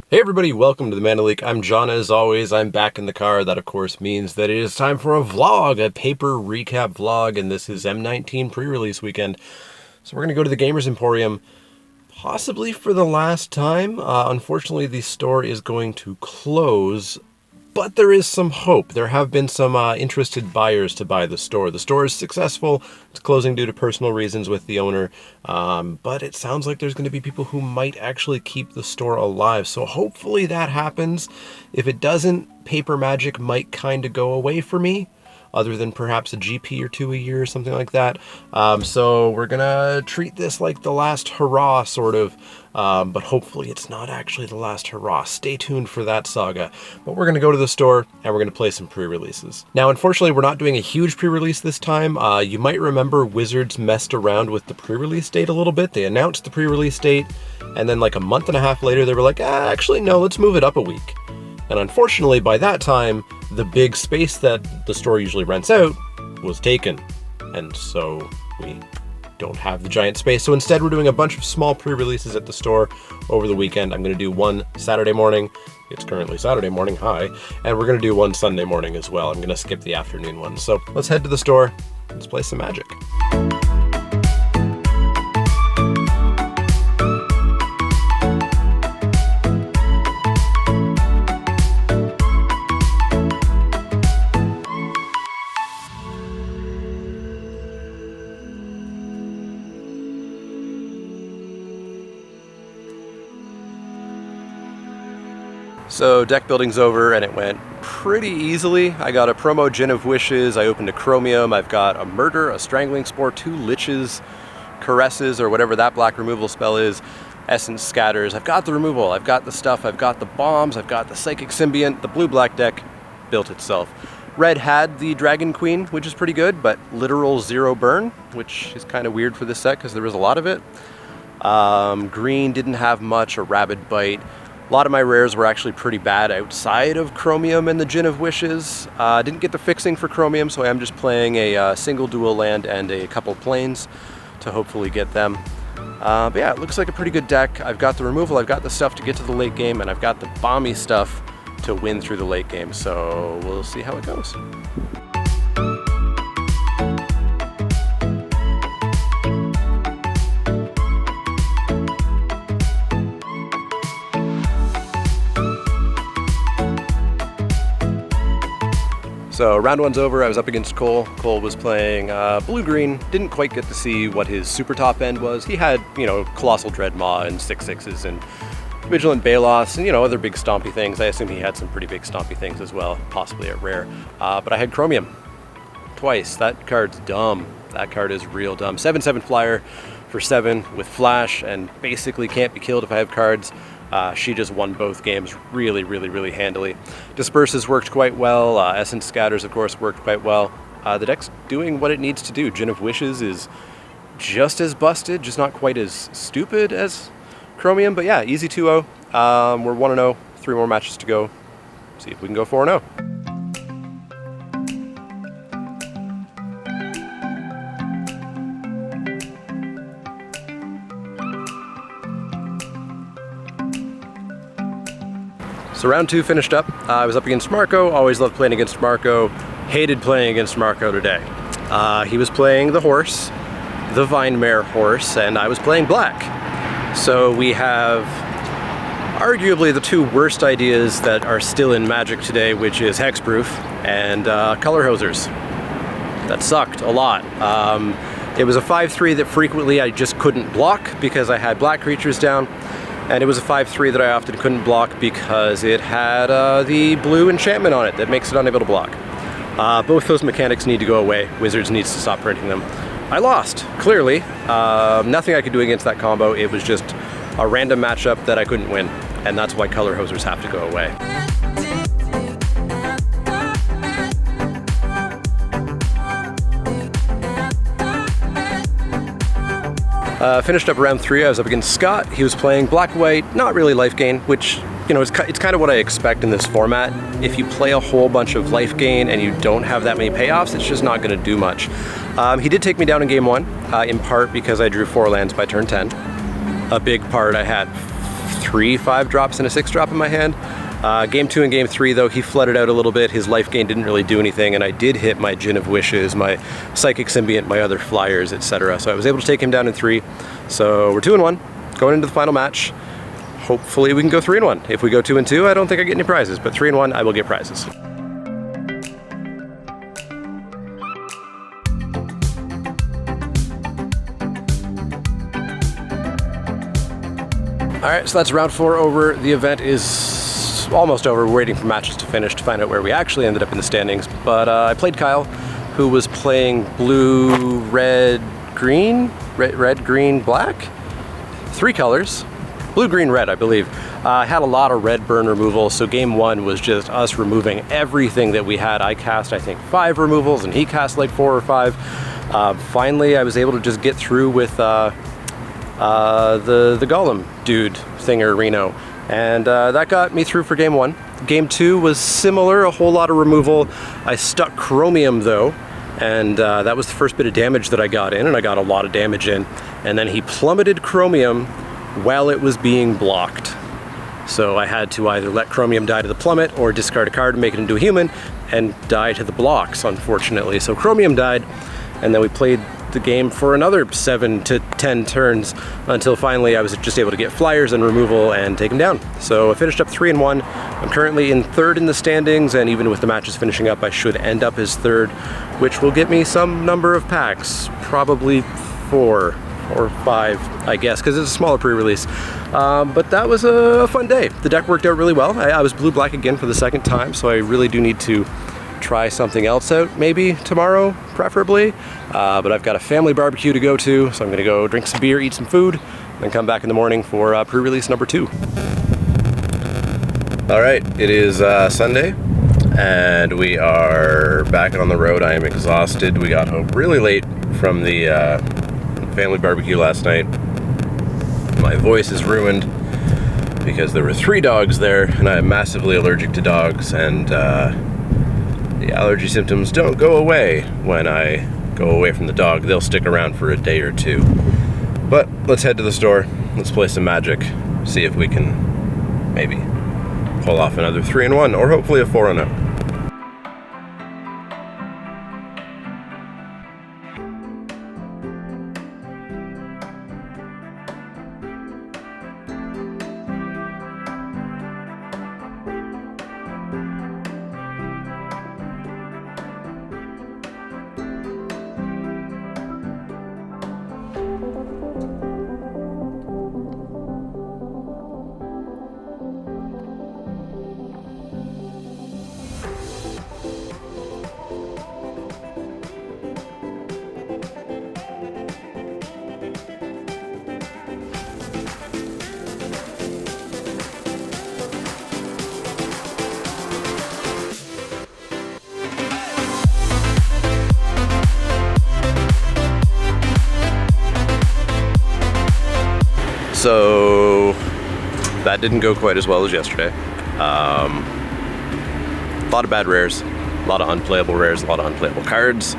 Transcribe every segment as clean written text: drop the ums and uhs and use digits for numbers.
Hey everybody, welcome to the Man of Leek. I'm John as always. I'm back in the car. That of course means that it is time for a vlog, a paper recap vlog, and this is M19 pre-release weekend. So we're going to go to the Gamers Emporium, possibly for the last time. Unfortunately, the store is going to close, but there is some hope. There have been some interested buyers to buy the store. The store is successful. It's closing due to personal reasons with the owner, but it sounds like there's going to be people who might actually keep the store alive. So hopefully that happens. If it doesn't, paper magic might kind of go away for me, other than perhaps a GP or two a year or something like that. So we're gonna treat this like the last hurrah, sort of, but hopefully it's not actually the last hurrah. Stay tuned for that saga. But we're gonna go to the store and we're gonna play some pre-releases. Now, unfortunately, we're not doing a huge pre-release this time. You might remember Wizards messed around with the pre-release date a little bit. They announced the pre-release date, and then like a month and a half later, they were like, actually, no, let's move it up a week. And unfortunately, by that time, the big space that the store usually rents out was taken. And so we don't have the giant space. So instead, we're doing a bunch of small pre-releases at the store over the weekend. I'm going to do one Saturday morning. It's currently Saturday morning, hi. And we're going to do one Sunday morning as well. I'm going to skip the afternoon one. So let's head to the store. Let's play some Magic. So deck building's over and it went pretty easily. I got a promo Gin of Wishes, I opened a Chromium, I've got a Murder, a Strangling Spore, 2 Liches, Caresses, or whatever that black removal spell is, Essence Scatters. I've got the removal, I've got the stuff, I've got the bombs, I've got the Psychic Symbiont. The blue-black deck built itself. Red had the Dragon Queen, which is pretty good, but literal 0 burn, which is kind of weird for this set because there was a lot of it. Green didn't have much, a Rabid Bite. A lot of my rares were actually pretty bad outside of Chromium and the Gin of Wishes. Didn't get the fixing for Chromium, so I am just playing a single dual land and a couple planes to hopefully get them. But yeah, it looks like a pretty good deck. I've got the removal, I've got the stuff to get to the late game, and I've got the bomby stuff to win through the late game, so we'll see how it goes. So round one's over, I was up against Cole. Cole was playing blue-green, didn't quite get to see what his super top end was. He had, Colossal Dreadmaw and 6/6s and Vigilant Balos and, other big stompy things. I assume he had some pretty big stompy things as well, possibly at rare. But I had Chromium twice. That card's dumb. That card is real dumb. 7/7 flyer for 7 with flash and basically can't be killed if I have cards. She just won both games really, really, really handily. Disperses worked quite well. Essence Scatters, of course, worked quite well. The deck's doing what it needs to do. Gin of Wishes is just as busted, just not quite as stupid as Chromium. But yeah, easy 2-0. We're 1-0, 3 more matches to go. See if we can go 4-0. So round 2 finished up. I was up against Marco. Always loved playing against Marco. Hated playing against Marco today. He was playing the horse, the Vinemare horse, and I was playing black. So we have arguably the 2 worst ideas that are still in Magic today, which is Hexproof and Color Hosers. That sucked a lot. It was a 5/3 that frequently I just couldn't block because I had black creatures down. And it was a 5/3 that I often couldn't block because it had the blue enchantment on it that makes it unable to block. Both those mechanics need to go away. Wizards needs to stop printing them. I lost, clearly. Nothing I could do against that combo. It was just a random matchup that I couldn't win. And that's why Color Hosers have to go away. Finished up round 3, I was up against Scott. He was playing black-white, not really life gain, which, it's kind of what I expect in this format. If you play a whole bunch of life gain and you don't have that many payoffs, it's just not going to do much. He did take me down in game 1, in part because I drew 4 lands by turn 10. A big part. I had 3 5-drops and a 6-drop in my hand. Game 2 and Game 3, though, he flooded out a little bit. His life gain didn't really do anything, and I did hit my Gin of Wishes, my Psychic Symbiont, my other flyers, etc. So I was able to take him down in 3. So we're 2-1, going into the final match. Hopefully we can go 3-1. If we go 2-2, I don't think I get any prizes, but 3-1, I will get prizes. Alright, so that's round 4 over. The event is almost over. We're waiting for matches to finish to find out where we actually ended up in the standings. But I played Kyle, who was playing blue, red, green? Red, green, black? 3 colors. Blue, green, red, I believe. Had a lot of red burn removal, so game 1 was just us removing everything that we had. I cast, I think, 5 removals, and he cast like 4 or 5. Finally, I was able to just get through with the Golem dude, Thinger, Reno, and that got me through for game 1. Game 2 was similar, a whole lot of removal. I stuck Chromium though, and that was the first bit of damage that I got in, and I got a lot of damage in, and then he plummeted Chromium while it was being blocked. So I had to either let Chromium die to the plummet or discard a card and make it into a human and die to the blocks, unfortunately. So Chromium died, and then we played the game for another 7 to 10 turns until finally I was just able to get flyers and removal and take him down. So I finished up 3-1. I'm currently in 3rd in the standings, and even with the matches finishing up, I should end up as 3rd, which will get me some number of packs, probably 4 or 5, I guess, because it's a smaller pre-release. But that was a fun day. The deck worked out really well. I was blue-black again for the 2nd time, so I really do need to try something else out, maybe tomorrow, preferably. But I've got a family barbecue to go to, so I'm gonna go drink some beer, eat some food, and then come back in the morning for pre-release number 2. All right, it is Sunday, and we are back on the road. I am exhausted. We got home really late from the family barbecue last night. My voice is ruined because there were 3 dogs there, and I am massively allergic to dogs, and the allergy symptoms don't go away when I go away from the dog. They'll stick around for a day or 2. But let's head to the store. Let's play some Magic. See if we can maybe pull off another 3-1 or hopefully a 4-0. So that didn't go quite as well as yesterday. A lot of bad rares, a lot of unplayable rares, a lot of unplayable cards.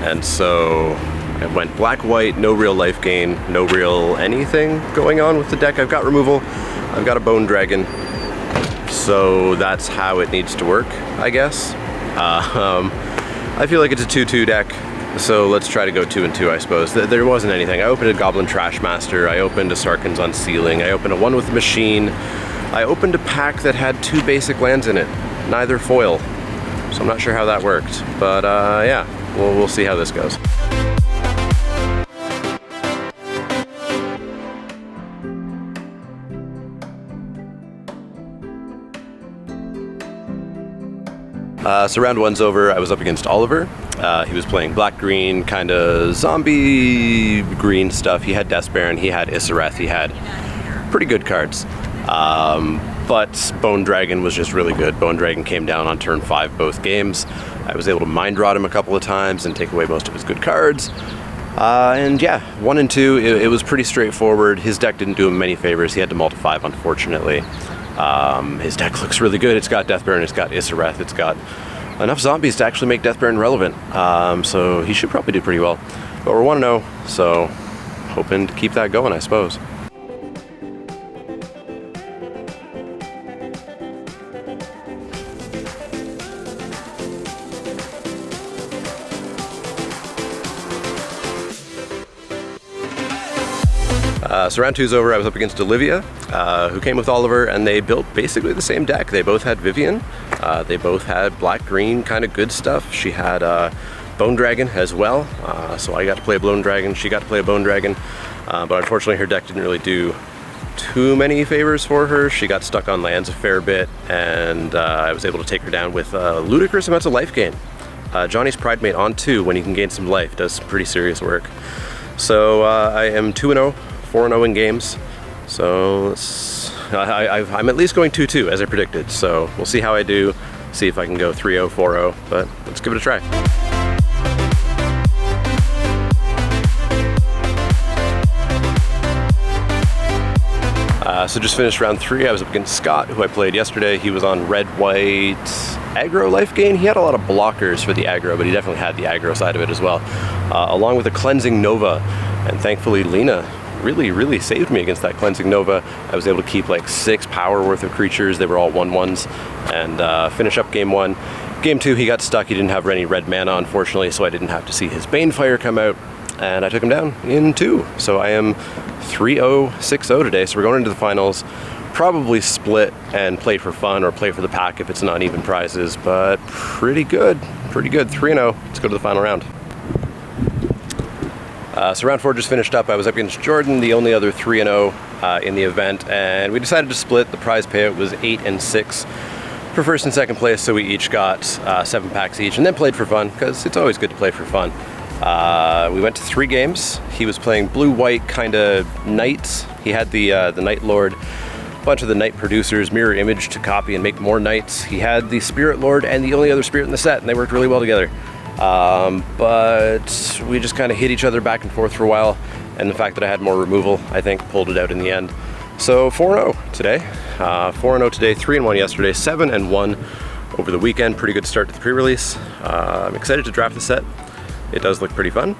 And so I went black-white, no real life gain, no real anything going on with the deck. I've got removal, I've got a Bone Dragon, so that's how it needs to work, I guess. I feel like it's a 2-2 deck. So let's try to go 2-2, I suppose. There wasn't anything. I opened a Goblin Trashmaster, I opened a Sarkhan's Unsealing, I opened a one with the Machine, I opened a pack that had 2 basic lands in it, neither foil. So I'm not sure how that worked, but yeah, we'll see how this goes. So round 1's over. I was up against Oliver. He was playing black-green, kind of zombie green stuff. He had Death Baron, he had Isareth, he had pretty good cards. But Bone Dragon was just really good. Bone Dragon came down on turn 5 both games. I was able to Mind Rot him a couple of times and take away most of his good cards. And yeah, 1 and 2, it was pretty straightforward. His deck didn't do him many favors. He had to multi-5, unfortunately. His deck looks really good. It's got Death Baron, it's got Isareth, it's got enough zombies to actually make Death Baron relevant. So he should probably do pretty well. But we're 1-0, so hoping to keep that going, I suppose. So round 2's over. I was up against Olivia, who came with Oliver, and they built basically the same deck. They both had Vivian. They both had black-green kind of good stuff. She had Bone Dragon as well, so I got to play a Bone Dragon. She got to play a Bone Dragon, but unfortunately her deck didn't really do too many favors for her. She got stuck on lands a fair bit, and I was able to take her down with ludicrous amounts of life gain. Johnny's Pridemate on 2 when he can gain some life does some pretty serious work. So I am 2-0, 4-0 in games. So I'm at least going 2-2 as I predicted. So we'll see how I do, see if I can go 3-0, 4-0, but let's give it a try. So just finished round 3. I was up against Scott, who I played yesterday. He was on red-white aggro life gain. He had a lot of blockers for the aggro, but he definitely had the aggro side of it as well, along with a Cleansing Nova. And thankfully Lena really saved me against that Cleansing Nova. I was able to keep like 6 power worth of creatures. They were all 1/1s, and finish up game 1. Game 2, he got stuck. He didn't have any red mana, unfortunately, so I didn't have to see his Banefire come out, and I took him down in 2. So I am 3-0, 6-0 today. So we're going into the finals. Probably split and play for fun, or play for the pack if it's not even prizes, but pretty good, 3-0. Let's go to the final round. So round 4 just finished up. I was up against Jordan, the only other 3-0 in the event, and we decided to split. The prize payout was 8 and 6 for first and second place, so we each got 7 packs each, and then played for fun, because it's always good to play for fun. We went to 3 games. He was playing blue-white kind of knights. He had the Night Lord, a bunch of the Knight producers, mirror image to copy and make more knights. He had the Spirit Lord and the only other spirit in the set, and they worked really well together. But we just kind of hit each other back and forth for a while, and the fact that I had more removal, I think, pulled it out in the end. So 4-0 today. 4-0 today, 3-1 yesterday, 7-1 over the weekend. Pretty good start to the pre-release. I'm excited to draft the set. It does look pretty fun.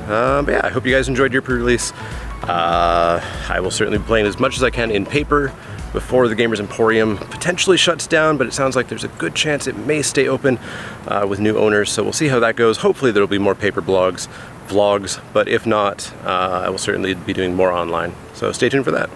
But yeah, I hope you guys enjoyed your pre-release. I will certainly be playing as much as I can in paper before the Gamers Emporium potentially shuts down, but it sounds like there's a good chance it may stay open with new owners, so we'll see how that goes. Hopefully there'll be more paper vlogs, but if not, I will certainly be doing more online. So stay tuned for that.